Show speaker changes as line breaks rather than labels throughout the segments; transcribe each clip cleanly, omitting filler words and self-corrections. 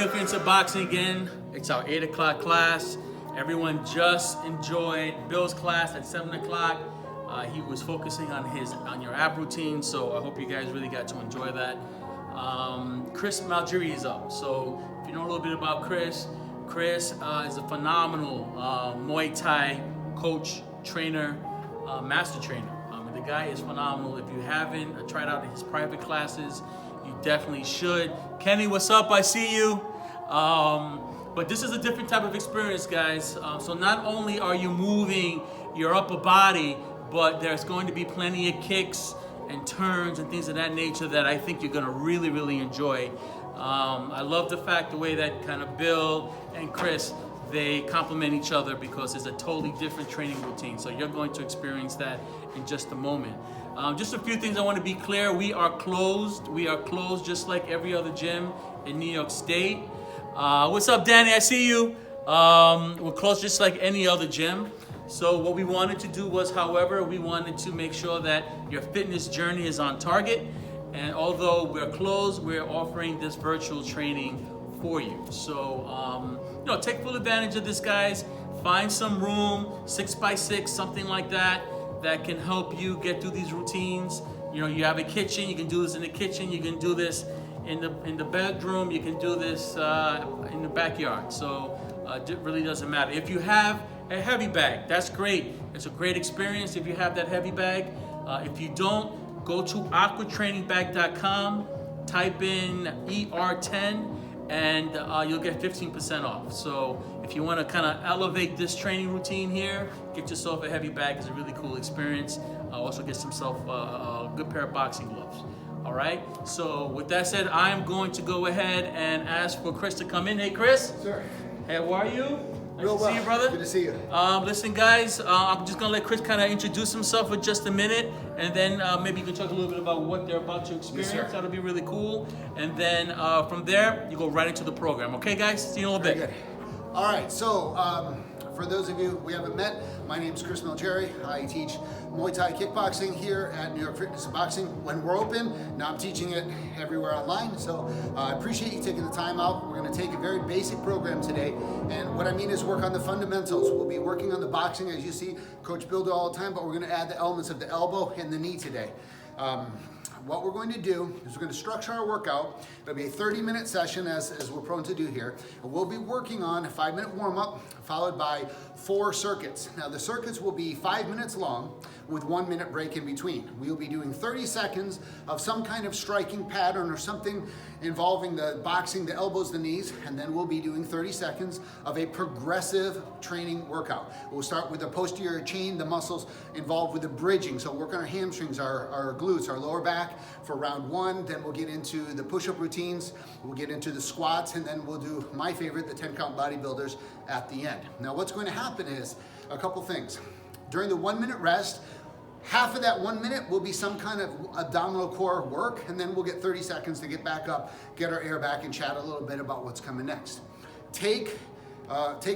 Into boxing again. It's our 8 o'clock class. Everyone just enjoyed Bill's class at 7 o'clock. He was focusing on your ab routine, so I hope you guys really got to enjoy that. Chris Malgeri is up. So if you know a little bit about Chris is a phenomenal Muay Thai coach, trainer, master trainer. The guy is phenomenal. If you haven't tried out his private classes, you definitely should. Kenny, what's up? I see you. But this is a different type of experience, guys. So not only are you moving your upper body, but there's going to be plenty of kicks and turns and things of that nature that I think you're going to really, really enjoy. I love the way that kind of Bill and Chris, they complement each other because it's a totally different training routine. So you're going to experience that in just a moment. Just a few things I want to be clear. We are closed. We are closed just like every other gym in New York State. What's up, Danny? I see you. We're closed just like any other gym. So what we wanted to do was, however, we wanted to make sure that your fitness journey is on target. And although we're closed, we're offering this virtual training for you. So, take full advantage of this, guys. Find some room, 6x6, something like that can help you get through these routines. You have a kitchen, you can do this in the kitchen, you can do this in the bedroom, you can do this in the backyard. So it really doesn't matter. If you have a heavy bag, that's great. It's a great experience if you have that heavy bag. If you don't, go to aquatrainingbag.com, type in ER10, and you'll get 15% off. So if you want to kind of elevate this training routine here, get yourself a heavy bag. It's a really cool experience. Also get yourself a good pair of boxing gloves. All right. So with that said, I'm going to go ahead and ask for Chris to come in. Hey, Chris.
Sir.
Hey, how are you? Nice
Real
to see you, brother.
Good to see you.
Listen, guys, I'm just gonna let Chris kind of introduce himself for just a minute, and then maybe you can talk a little bit about what they're about to experience.
Yes, sir.
That'll be really cool. And then from there, you go right into the program. Okay, guys? See you in a little bit.
Very good. All right. So for those of you we haven't met, my name is Chris Malgeri. I teach Muay Thai kickboxing here at New York Fitness and Boxing when we're open. Now I'm teaching it everywhere online. So I appreciate you taking the time out. We're going to take a very basic program today. And what I mean is work on the fundamentals. We'll be working on the boxing, as you see Coach Bill do all the time, but we're going to add the elements of the elbow and the knee today. What we're going to do is we're going to structure our workout. It'll be a 30-minute session, as we're prone to do here. And we'll be working on a 5-minute warm-up followed by 4 circuits. Now the circuits will be 5 minutes long with 1 minute break in between. We'll be doing 30 seconds of some kind of striking pattern or something involving the boxing, the elbows, the knees, and then we'll be doing 30 seconds of a progressive training workout. We'll start with the posterior chain, the muscles involved with the bridging. So work on our hamstrings, our glutes, our lower back for round 1. Then we'll get into the push-up routines. We'll get into the squats, and then we'll do my favorite, the 10-count bodybuilders at the end. Now what's going to happen is a couple things. During the 1 minute rest, half of that 1 minute will be some kind of abdominal core work, and then we'll get 30 seconds to get back up, get our air back, and chat a little bit about what's coming next. Take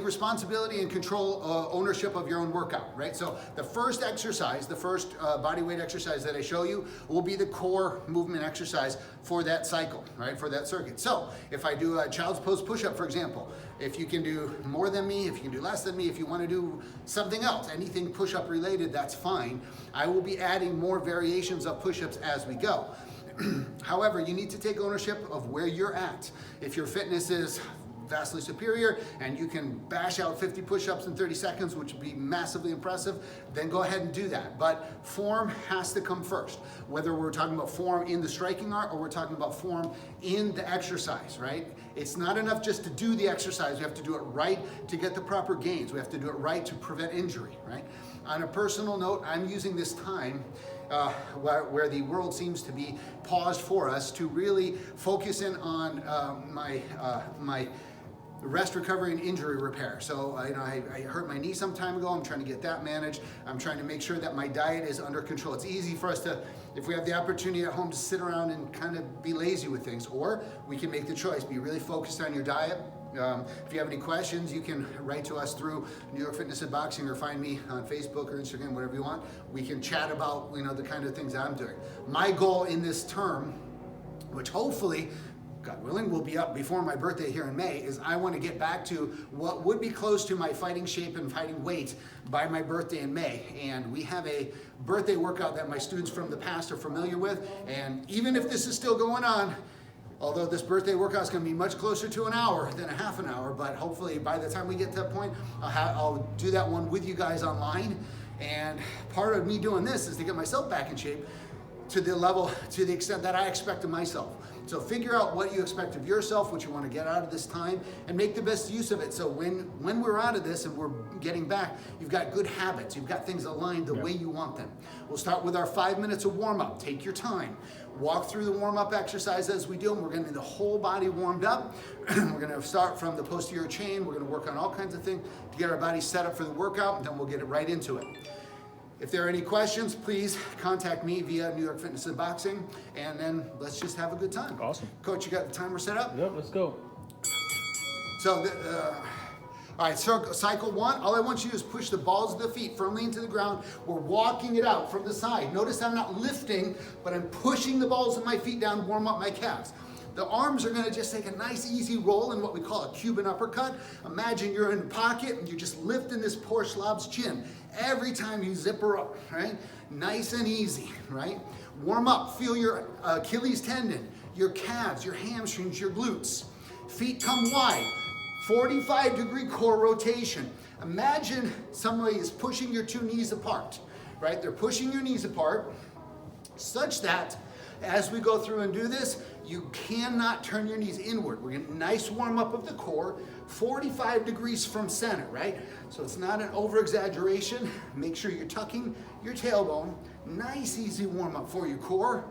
responsibility and control ownership of your own workout, right? So the first exercise, the first body weight exercise that I show you will be the core movement exercise for that cycle, right? For that circuit. So if I do a child's pose push-up, for example, if you can do more than me, if you can do less than me, if you want to do something else, anything push-up related, that's fine. I will be adding more variations of push-ups as we go. However, you need to take ownership of where you're at. If your fitness is vastly superior and you can bash out 50 push-ups in 30 seconds, which would be massively impressive, then go ahead and do that. But form has to come first, whether we're talking about form in the striking art or we're talking about form in the exercise, right? It's not enough just to do the exercise. We have to do it right to get the proper gains. We have to do it right to prevent injury, right? On a personal note, I'm using this time where the world seems to be paused for us to really focus in on my rest, recovery, and injury repair. So I hurt my knee some time ago. I'm trying to get that managed. I'm trying to make sure that my diet is under control. It's easy for us to, if we have the opportunity at home, to sit around and kind of be lazy with things, or we can make the choice, be really focused on your diet. If you have any questions, you can write to us through New York Fitness and Boxing, or find me on Facebook or Instagram, whatever you want. We can chat about the kind of things I'm doing. My goal in this term, which hopefully God willing, will be up before my birthday here in May, is I want to get back to what would be close to my fighting shape and fighting weight by my birthday in May. And we have a birthday workout that my students from the past are familiar with. And even if this is still going on, although this birthday workout is going to be much closer to an hour than a half an hour, but hopefully by the time we get to that point, I'll do that one with you guys online. And part of me doing this is to get myself back in shape to the extent that I expect of myself. So figure out what you expect of yourself, what you want to get out of this time, and make the best use of it. So when we're out of this and we're getting back, you've got good habits. You've got things aligned the way you want them. We'll start with our 5 minutes of warm-up. Take your time. Walk through the warm-up exercise as we do them. We're going to get the whole body warmed up. We're going to start from the posterior chain. We're going to work on all kinds of things to get our body set up for the workout, and then we'll get it right into it. If there are any questions, please contact me via New York Fitness and Boxing, and then let's just have a good time.
Awesome.
Coach, you got the timer set up?
Yep, let's go.
So, all right, so cycle 1, all I want you to do is push the balls of the feet firmly into the ground. We're walking it out from the side. Notice I'm not lifting, but I'm pushing the balls of my feet down to warm up my calves. The arms are gonna just take a nice easy roll in what we call a Cuban uppercut. Imagine you're in a pocket and you're just lifting this poor slob's chin every time you zip her up, right? Nice and easy, right? Warm up, feel your Achilles tendon, your calves, your hamstrings, your glutes. Feet come wide, 45-degree core rotation. Imagine somebody is pushing your two knees apart, right? They're pushing your knees apart such that as we go through and do this, you cannot turn your knees inward. We're getting a nice warm up of the core, 45 degrees from center, right? So it's not an over exaggeration. Make sure you're tucking your tailbone. Nice, easy warm up for your core.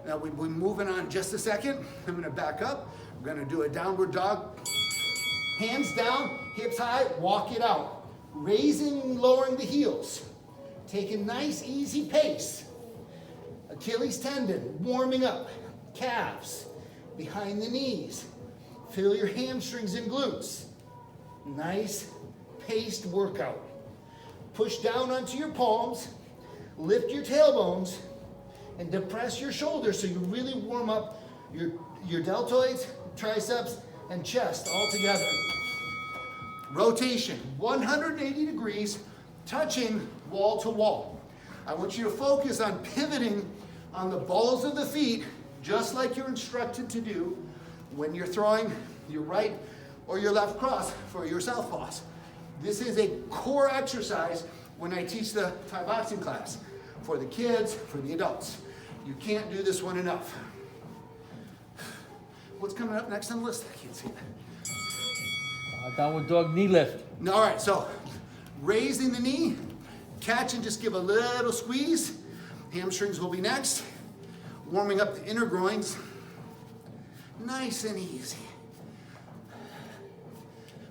Now we'll be moving on in just a second. I'm gonna back up. We're gonna do a downward dog. Hands down, hips high, walk it out. Raising and lowering the heels. Take a nice, easy pace. Achilles tendon, warming up. Calves, behind the knees. Feel your hamstrings and glutes. Nice, paced workout. Push down onto your palms, lift your tailbones, and depress your shoulders so you really warm up your deltoids, triceps, and chest all together. Rotation, 180 degrees, touching wall to wall. I want you to focus on pivoting on the balls of the feet, just like you're instructed to do when you're throwing your right or your left cross for your southpaws. This is a core exercise when I teach the Thai boxing class, for the kids, for the adults. You can't do this one enough. What's coming up next on the list? I can't see that.
Downward dog knee lift.
All right, so raising the knee, catch and just give a little squeeze. Hamstrings will be next. Warming up the inner groins. Nice and easy.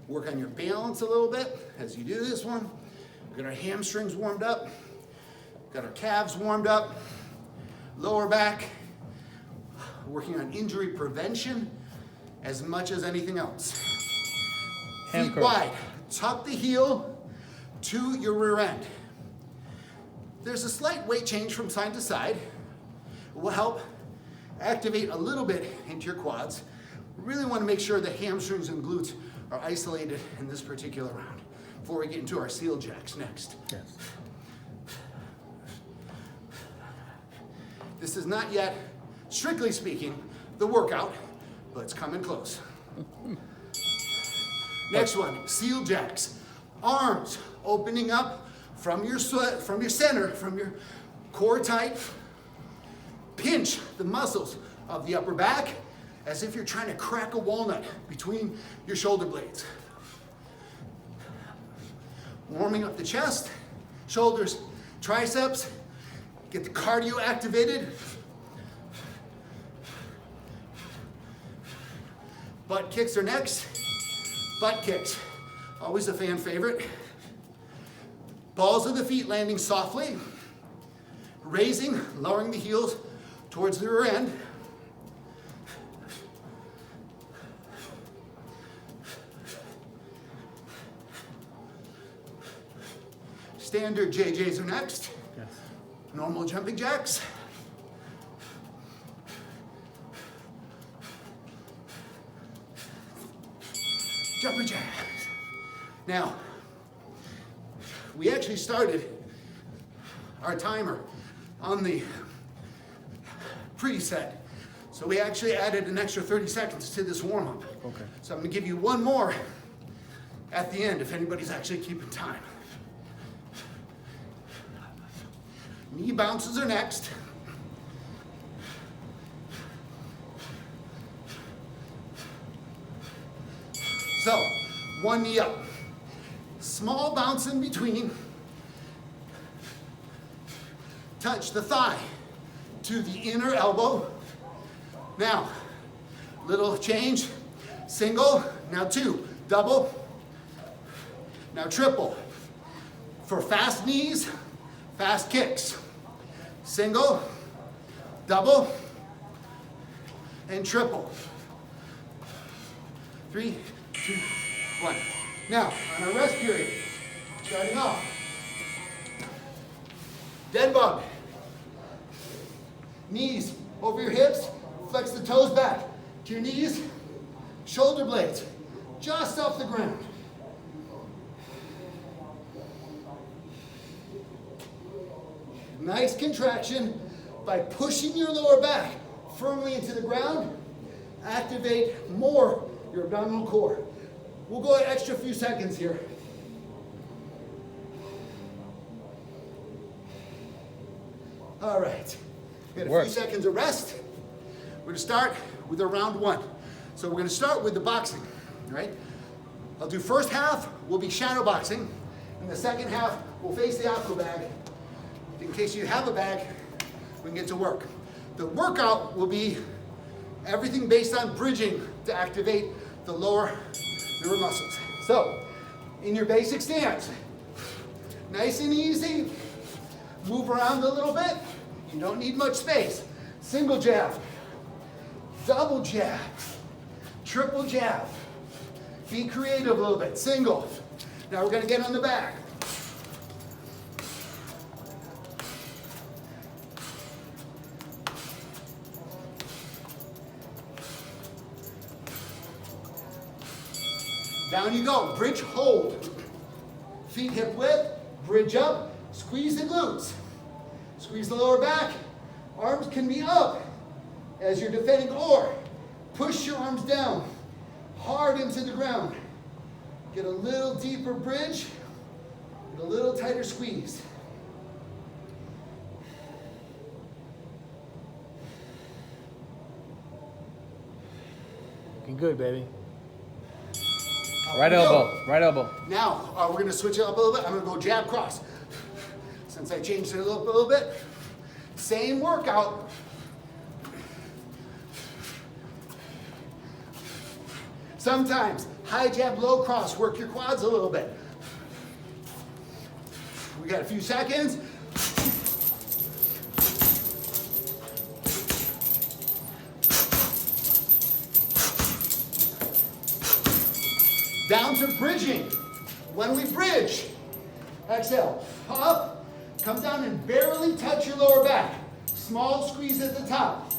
Work on your balance a little bit as you do this one. We've got our hamstrings warmed up. Got our calves warmed up. Lower back. Working on injury prevention as much as anything else. Feet wide. Tuck the heel to your rear end. There's a slight weight change from side to side. It will help activate a little bit into your quads. Really want to make sure the hamstrings and glutes are isolated in this particular round before we get into our seal jacks next.
Yes.
This is not yet, strictly speaking, the workout, but it's coming close. Next one, seal jacks. Arms opening up from your center, from your core tight. Pinch the muscles of the upper back as if you're trying to crack a walnut between your shoulder blades. Warming up the chest, shoulders, triceps. Get the cardio activated. Butt kicks are next. Butt kicks, always a fan favorite. Balls of the feet landing softly. Raising, lowering the heels towards the rear end. Standard JJs are next.
Yes.
Normal jumping jacks. Jumper jabs. Now, we actually started our timer on the preset. So we actually added an extra 30 seconds to this warm-up.
Okay.
So I'm gonna give you one more at the end if anybody's actually keeping time. Knee bounces are next. So, one knee up. Small bounce in between. Touch the thigh to the inner elbow. Now, little change. Single, now two. Double, now triple. For fast knees, fast kicks. Single, double, and triple. 3, 2, 1. Now, on our rest period, starting off. Dead bug. Knees over your hips, flex the toes back to your knees, shoulder blades just off the ground. Nice contraction by pushing your lower back firmly into the ground. Activate more your abdominal core. We'll go an extra few seconds here. All right, we got a few seconds of rest. We're gonna start with our round one. So we're gonna start with the boxing, all right? I'll do first half, will be shadow boxing, and the second half, we'll face the aqua bag. In case you have a bag, we can get to work. The workout will be everything based on bridging to activate the lower muscles. So, in your basic stance, nice and easy, move around a little bit. You don't need much space. Single jab, double jab, triple jab. Be creative a little bit. Single. Now we're gonna get on the back. Down you go, bridge, hold. Feet hip width, bridge up, squeeze the glutes. Squeeze the lower back, arms can be up as you're defending, or push your arms down, hard into the ground. Get a little deeper bridge, get a little tighter squeeze.
Looking good, baby. Right elbow, right elbow.
Now, we're gonna switch it up a little bit. I'm gonna go jab cross. Since I changed it a little bit, same workout. Sometimes, high jab, low cross, work your quads a little bit. We got a few seconds. Down to bridging. When we bridge, exhale, up, come down and barely touch your lower back. Small squeeze at the top.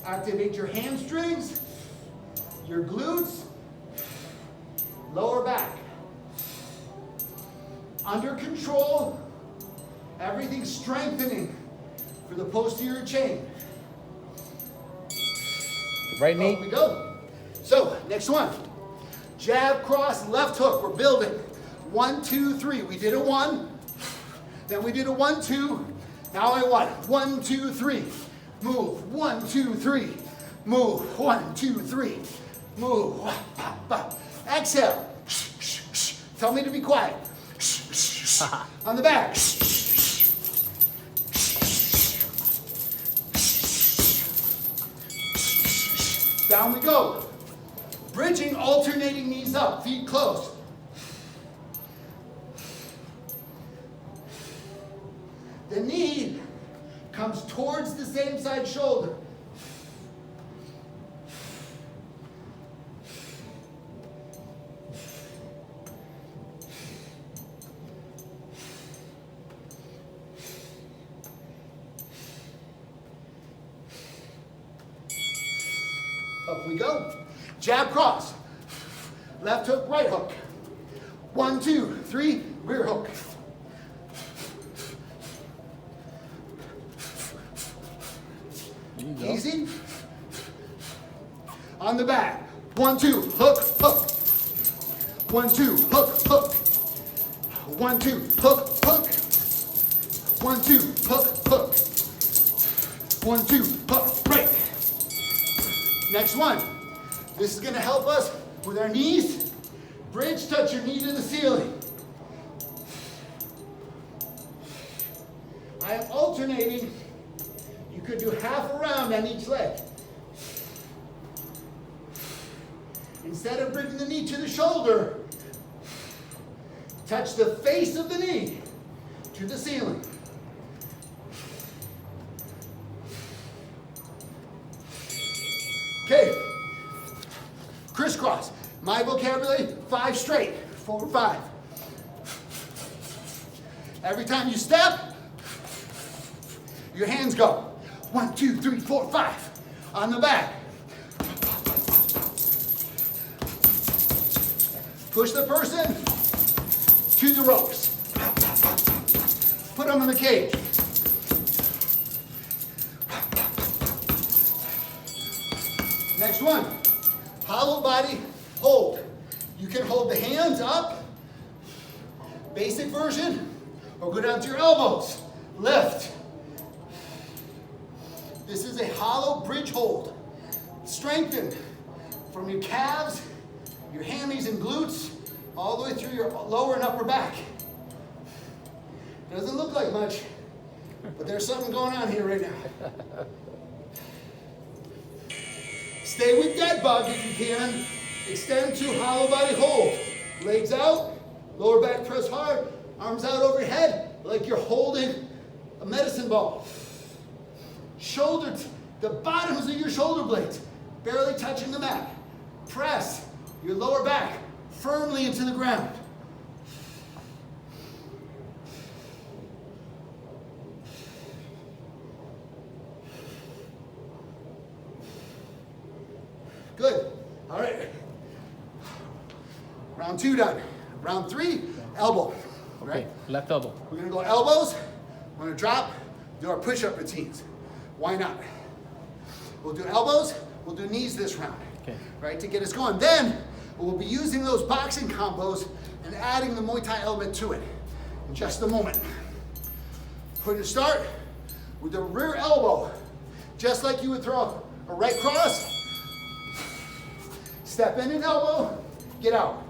Activate your hamstrings, your glutes, lower back. Under control, everything strengthening for the posterior chain.
Right knee.
Up we go. So, next one. Jab, cross, left hook. We're building. 1, 2, 3. We did a 1. Then we did a 1, 2. Now I want 1, 2, 3. Move. 1, 2, 3. Move. 1, 2, 3. Move. Exhale. Tell me to be quiet. On the back. Down we go. Bridging, alternating knees up, feet close. The knee comes towards the same side shoulder. Up we go. Jab cross. Left hook, right hook. 1, 2, 3, rear hook. Easy. On the back. 1, 2, hook, hook. 1, 2, hook, hook. 1, 2, hook, hook. 1, 2, hook, hook. 1, 2, hook, break. Next one. This is going to help us with our knees. Bridge, touch your knee to the ceiling. I am alternating. You could do half a round on each leg. Instead of bringing the knee to the shoulder, touch the face of the knee to the ceiling. Okay. Crisscross. My vocabulary, 5 straight. 4, 5. Every time you step, your hands go. 1, 2, 3, 4, 5. On the back. Push the person to the ropes. Put them in the cage. Next one. Hollow body hold. You can hold the hands up, basic version, or go down to your elbows. Lift. This is a hollow bridge hold. Strengthen from your calves, your hammies and glutes, all the way through your lower and upper back. Doesn't look like much, but there's something going on here right now. Stay with dead bug if you can. Extend to hollow body hold. Legs out, lower back press hard, arms out overhead like you're holding a medicine ball. Shoulder, the bottoms of your shoulder blades barely touching the mat. Press your lower back firmly into the ground. Good. All right. Round 2 done. Round 3, elbow.
Okay,
Right?
left elbow.
We're gonna go elbows. We're gonna drop, do our push-up routines. Why not? We'll do elbows, we'll do knees this round.
Okay.
Right, to get us going. Then, we'll be using those boxing combos and adding the Muay Thai element to it in just a moment. We're gonna start with the rear elbow. Just like you would throw a right cross. Step in an elbow, get out.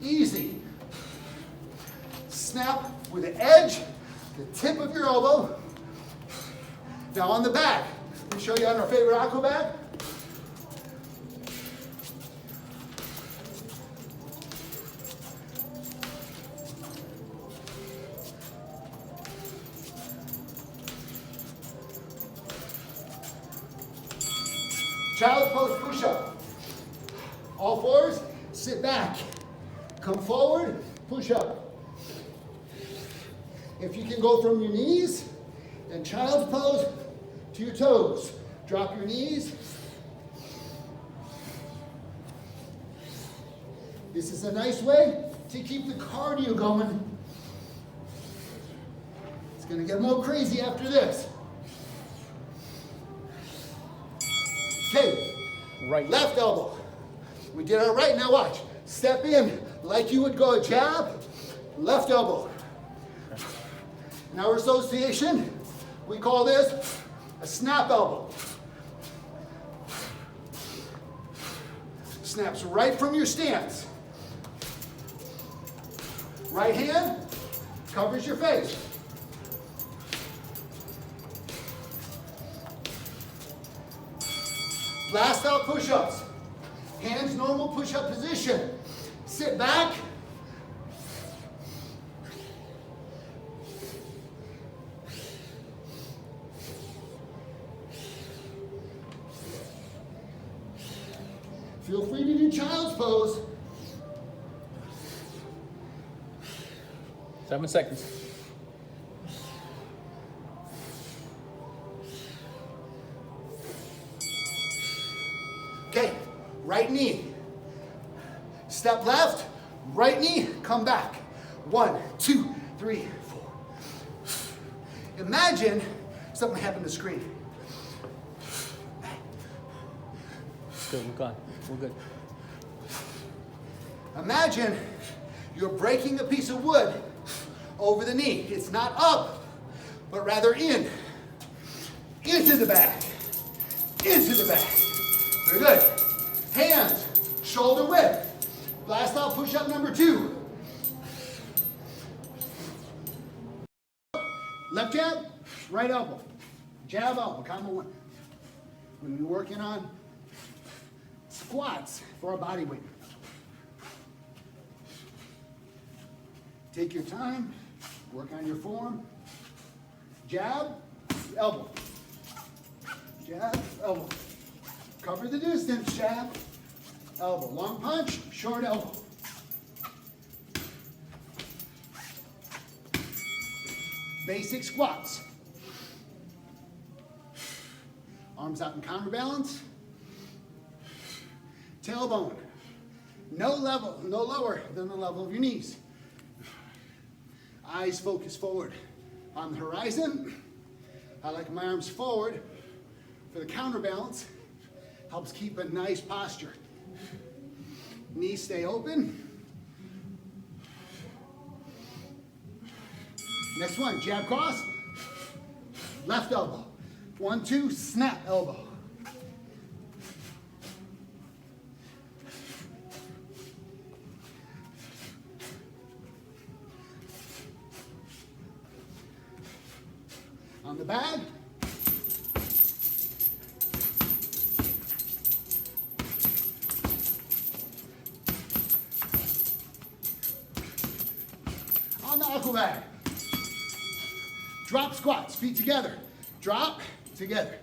Easy. Snap with the edge, the tip of your elbow. Now on the back, let me show you on our favorite aqua bag. Child's pose push-up. All fours, sit back. Come forward, push up. If you can go from your knees, then child's pose to your toes. Drop your knees. This is a nice way to keep the cardio going. It's going to get more crazy after this. Okay,
Right.
left elbow. We did our right, now watch. Step in like you would go a jab, left elbow. In our association, we call this a snap elbow. Snaps right from your stance. Right hand covers your face. Blast out push-ups. Hands normal push-up position. Sit back. Feel free to do child's pose.
7 seconds.
right knee. Step left, right knee, come back. 1, 2, 3, 4. Imagine something happened to the screen.
Good, we're gone. We're good.
Imagine you're breaking a piece of wood over the knee. It's not up, but rather in. Into the back. Into the back. Very good. Hands, shoulder width. Blast off push-up number 2. Left jab, right elbow. Jab, elbow, combo 1. We're going to be working on squats for our body weight. Take your time, work on your form. Jab, elbow. Jab, elbow. Cover the distance, jab, elbow. Long punch, short elbow. Basic squats. Arms out in counterbalance. Tailbone. No lower than the level of your knees. Eyes focus forward on the horizon. I like my arms forward for the counterbalance. Helps keep a nice posture. Knees stay open. Next one, jab cross. Left elbow. 1, 2, snap elbow. On the bag. On the aqua bag. Drop squats, feet together. Drop, together.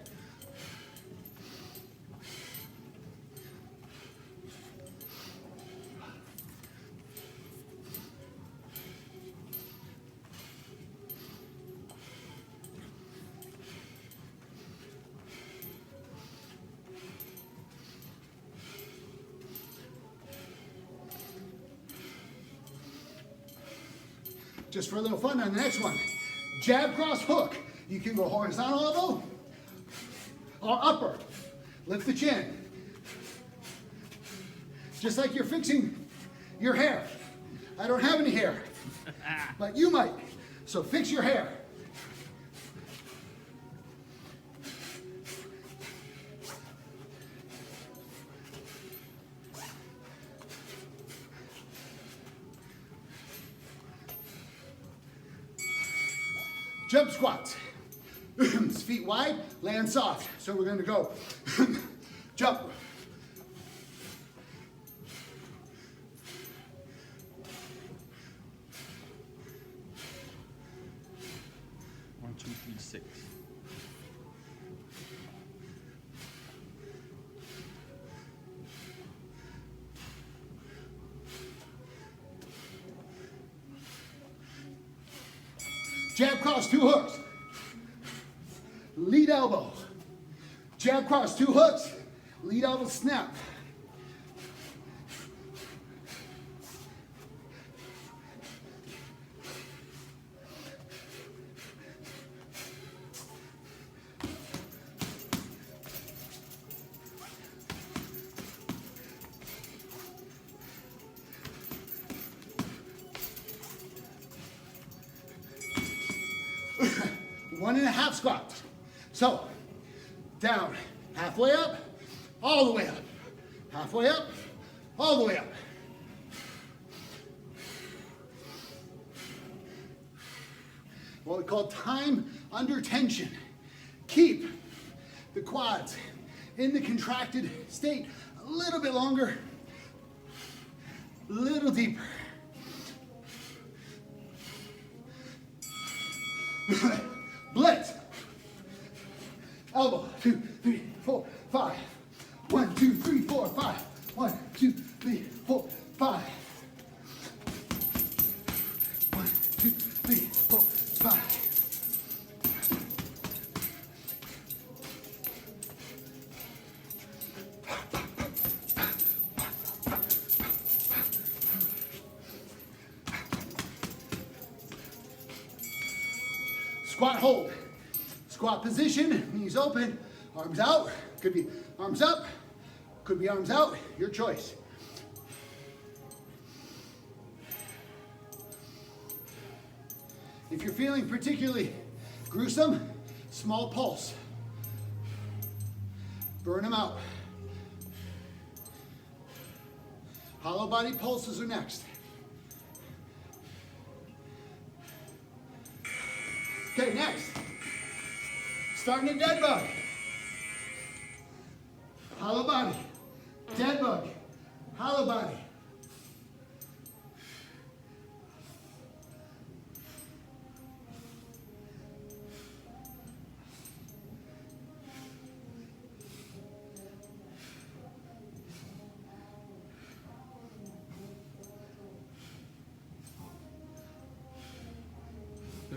Just for a little fun on the next one. Jab, cross, hook. You can go horizontal elbow or upper. Lift the chin. Just like you're fixing your hair. I don't have any hair, but you might. So fix your hair. Jump squats. Feet wide, land soft. So we're going to go jump.
One, two, three, 6.
Jab cross, 2 hooks. Lead elbow. Jab cross, 2 hooks. Lead elbow snap. One and a half squats. So, down, halfway up, all the way up. Halfway up, all the way up. What we call time under tension. Keep the quads in the contracted state a little bit longer, a little deeper. Blitz. Elbow. 2, 3, 4, 5. 1, 2, 3, 4, 5. 1, 2, 3, 4, 5. 1, 2, 3, 4, 5. Squat hold. Squat position, knees open, arms out. Could be arms up, could be arms out, your choice. If you're feeling particularly gruesome, small pulse. Burn them out. Hollow body pulses are next. Okay, next. Starting a dead bug. Hollow body. Dead bug. Hollow body.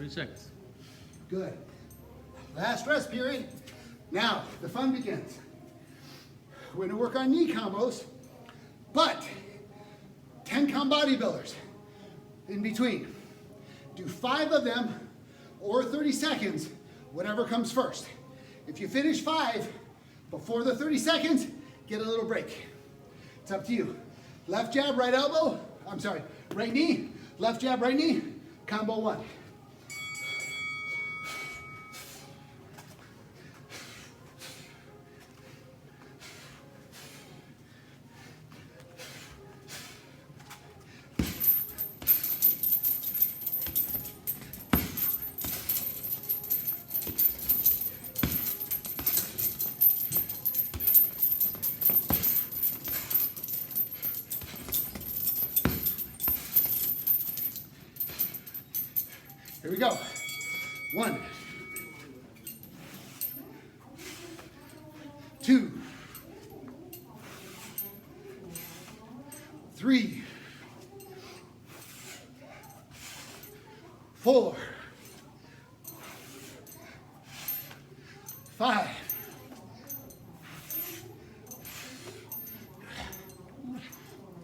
Seconds.
Good. Last rest period. Now, the fun begins. We're gonna work on knee combos, but 10 count bodybuilders in between. Do 5 of them or 30 seconds, whatever comes first. If you finish 5 before the 30 seconds, get a little break. It's up to you. Left jab, right elbow. I'm sorry, right knee. Left jab, right knee. Combo 1. Here we go. 1, 2, 3, 4, 5.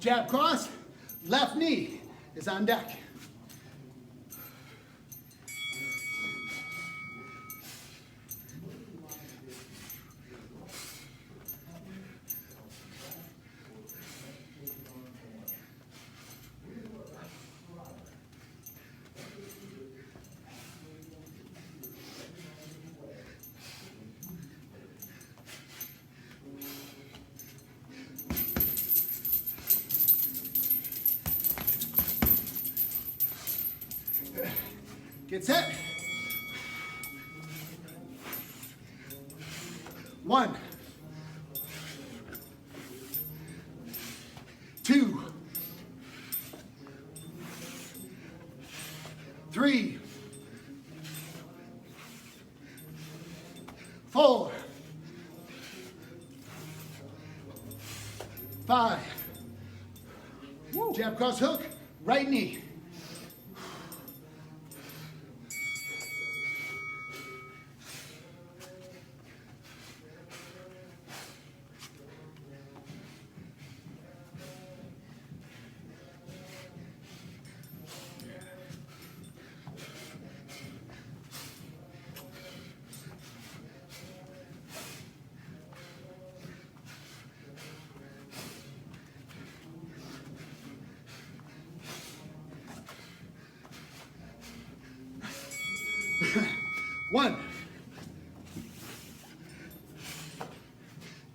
Jab cross, left knee is on deck. Get set. 1, 2, 3, 4, 5. Jab cross hook, right knee. One,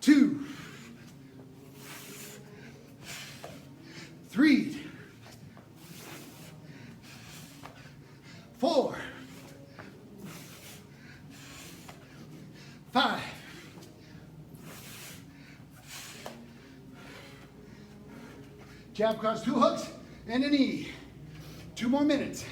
2, 3, 4, 5. Jab cross 2 hooks and a knee. 2 more minutes.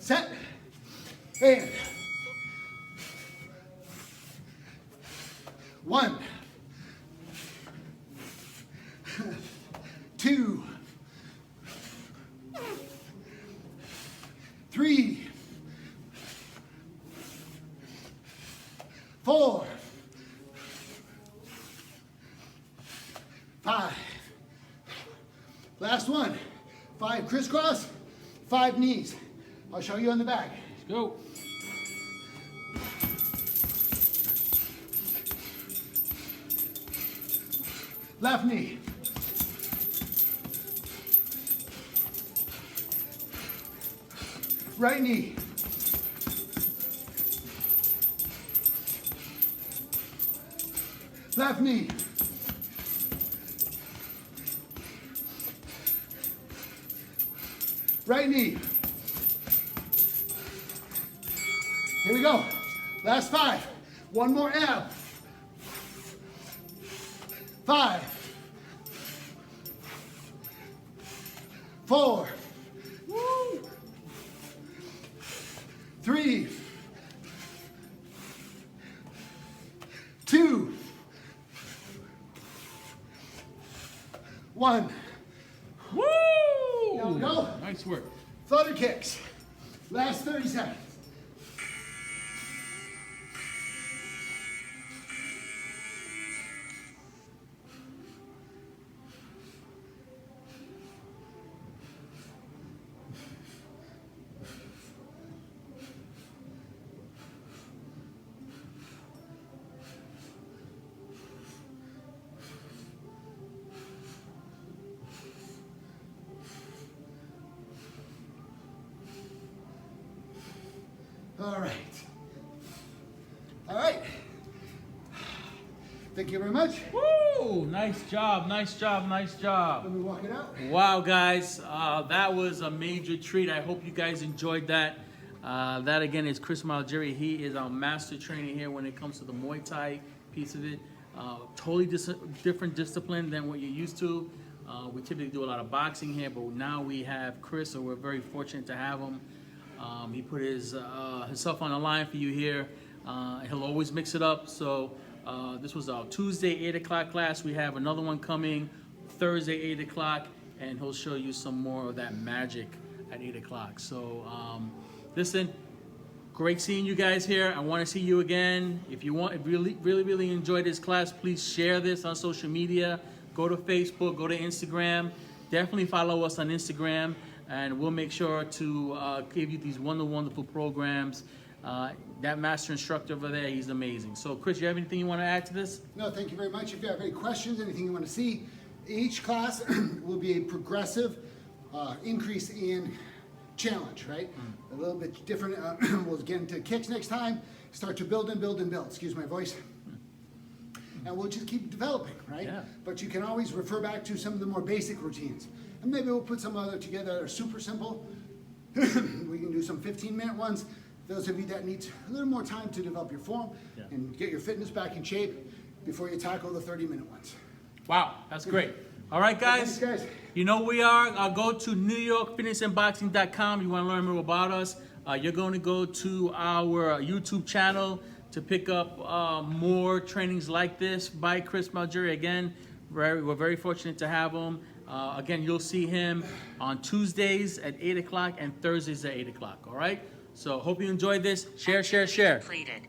Set, and 1, 2, 3, 4, 5. Last one. 5 crisscross, 5 knees. I'll show you on the back.
Let's go.
Left knee. Right knee. Left knee. Right knee. Here we go. Last 5. One more ab. 5, 4, 3, 2, 1.
Woo!
There we go.
Nice work.
Flutter kicks. Last 30 seconds. All right. All right. Thank you very much.
Woo! Nice job, nice job, nice job.
Let me walk it out.
Wow, guys, that was a major treat. I hope you guys enjoyed that. That again is Chris Malgeri. He is our master trainer here when it comes to the Muay Thai piece of it. Totally different discipline than what you're used to. We typically do a lot of boxing here, but now we have Chris, so we're very fortunate to have him. He put himself on the line for you here. He'll always mix it up. So this was our Tuesday 8 o'clock class. We have another one coming Thursday 8 o'clock, and he'll show you some more of that magic at 8 o'clock. So listen, great seeing you guys here. I want to see you again. If you really enjoyed this class, please share this on social media. Go to Facebook, go to Instagram. Definitely follow us on Instagram, and we'll make sure to give you these wonderful programs. That master instructor over there, he's amazing. So Chris, you have anything you want to add to this?
No, thank you very much. If you have any questions, anything you want to see, each class will be a progressive increase in challenge, right? A little bit different. We'll get into kicks next time, start to build and build and build. Excuse my voice. And we'll just keep developing, right?
Yeah.
But you can always refer back to some of the more basic routines. And maybe we'll put some other together that are super simple. We can do some 15-minute ones. Those of you that need a little more time to develop your form and get your fitness back in shape before you tackle the 30-minute ones.
Wow, that's great. All right, guys.
Thanks, guys.
You know who we are. Go to NewYorkFitnessandBoxing.com. You want to learn more about us. You're going to go to our YouTube channel to pick up more trainings like this by Chris Malgeri. Again, we're very fortunate to have him. Again, you'll see him on Tuesdays at 8 o'clock and Thursdays at 8 o'clock. All right? So hope you enjoyed this. Share.
Completed.